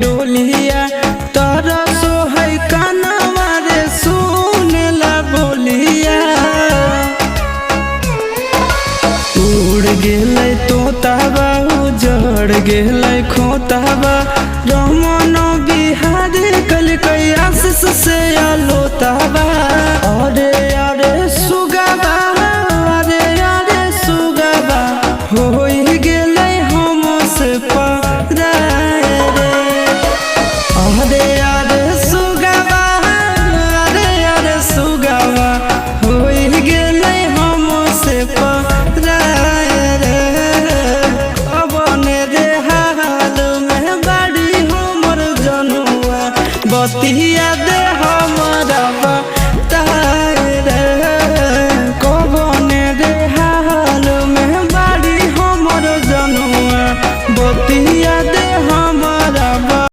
डोलिया तोरा सोहै कानवा रे सुनेला बोलिया। उड़ गेलै तोताबा उजड़ गेलै खोताबा रमन बिहारी कलकै आशीष से अलोताबा। अरे अरे सुगाबा अरे अरे सुगाबा होई गेलै हमसे पराए रे। अरे अरे सुगाबा अरे अरे सुगाबा होई गेलै हमसे पराए रे। अबने रे हाल में बाड़ी हमर जनुआ बतिया